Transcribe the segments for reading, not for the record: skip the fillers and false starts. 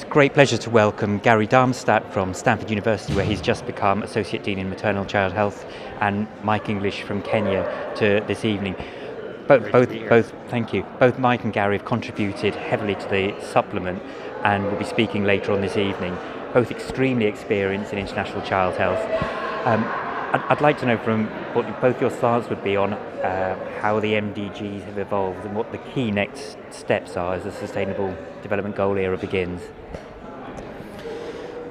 It's a great pleasure to welcome Gary Darmstadt from Stanford University, where he's just become Associate Dean in Maternal Child Health, and Mike English from Kenya to this evening. Thank you. Both Mike and Gary have contributed heavily to the supplement and will be speaking later on this evening. Both extremely experienced in international child health. I'd like to know from what both your thoughts would be on how the MDGs have evolved and what the key next steps are as the Sustainable Development Goal era begins.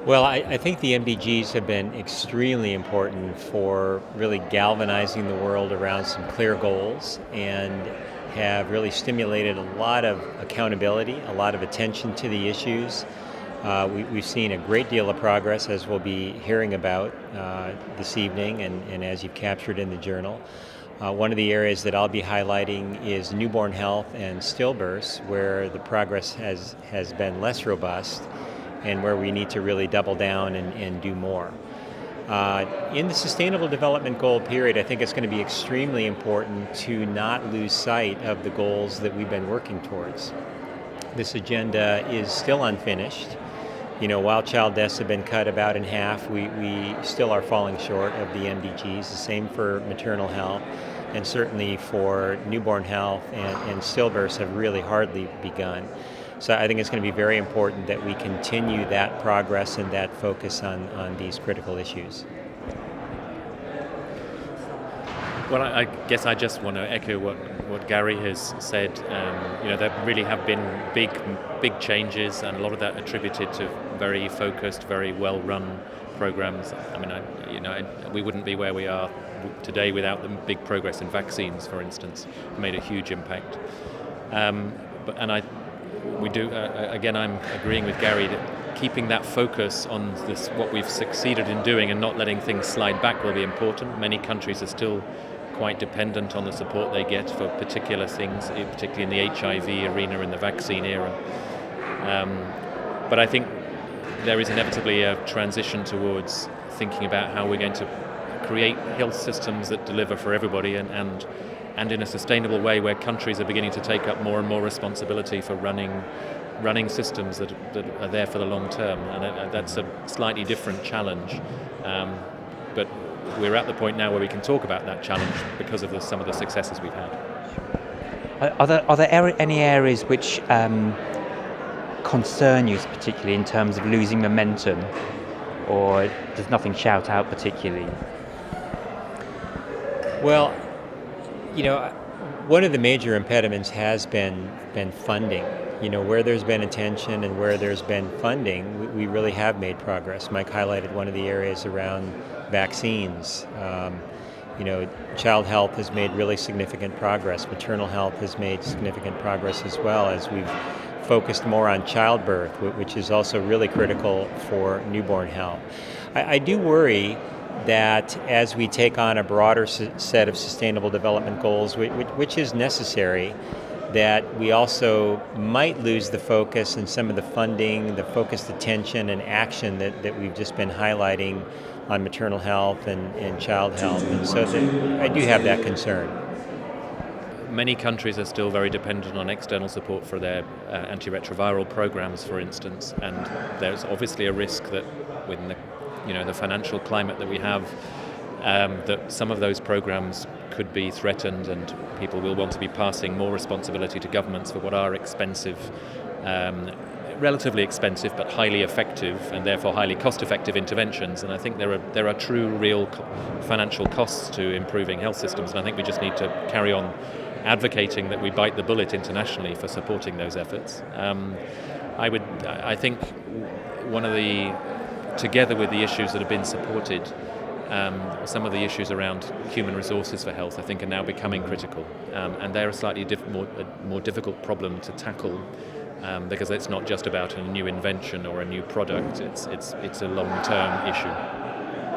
Well, I think the MDGs have been extremely important for really galvanizing the world around some clear goals and have really stimulated a lot of accountability, a lot of attention to the issues. We've seen a great deal of progress, as we'll be hearing about this evening and as you've captured in the journal. One of the areas that I'll be highlighting is newborn health and stillbirths, where the progress has been less robust and where we need to really double down and do more. In the Sustainable Development Goal period, I think it's going to be extremely important to not lose sight of the goals that we've been working towards. This agenda is still unfinished. While child deaths have been cut about in half, we still are falling short of the MDGs. The same for maternal health, and certainly for newborn health and stillbirths have really hardly begun. So I think it's going to be very important that we continue that progress and that focus on these critical issues. Well, I guess I just want to echo what Gary has said. There really have been big changes, and a lot of that attributed to very focused, very well-run programs. We wouldn't be where we are today without the big progress in vaccines, for instance. It made a huge impact. I'm agreeing with Gary that keeping that focus on this, what we've succeeded in doing, and not letting things slide back will be important. Many countries are still quite dependent on the support they get for particular things, particularly in the HIV arena and the vaccine era. But I think there is inevitably a transition towards thinking about how we're going to create health systems that deliver for everybody and in a sustainable way, where countries are beginning to take up more and more responsibility for running systems that are there for the long term. And that's a slightly different challenge. But we're at the point now where we can talk about that challenge because of some of the successes we've had. Are there any areas which concern you particularly in terms of losing momentum, or does nothing shout out particularly? Well, one of the major impediments has been funding. Where there's been attention and where there's been funding, we really have made progress. Mike highlighted one of the areas around vaccines. Child health has made really significant progress. Maternal health has made significant progress as well, as we've focused more on childbirth, which is also really critical for newborn health. I do worry that as we take on a broader set of sustainable development goals, which is necessary, that we also might lose the focus and some of the funding, the focused attention and action that we've just been highlighting on maternal health and child health. And so I do have that concern. Many countries are still very dependent on external support for their antiretroviral programs, for instance, and there's obviously a risk that within the financial climate that we have, that some of those programs could be threatened, and people will want to be passing more responsibility to governments for what are expensive, relatively expensive but highly effective and therefore highly cost-effective interventions. And I think there are true, real financial costs to improving health systems, and I think we just need to carry on advocating that we bite the bullet internationally for supporting those efforts. I think one of the, together with the issues that have been supported, some of the issues around human resources for health, I think, are now becoming critical, and they're a slightly more difficult problem to tackle, because it's not just about a new invention or a new product. It's a long-term issue.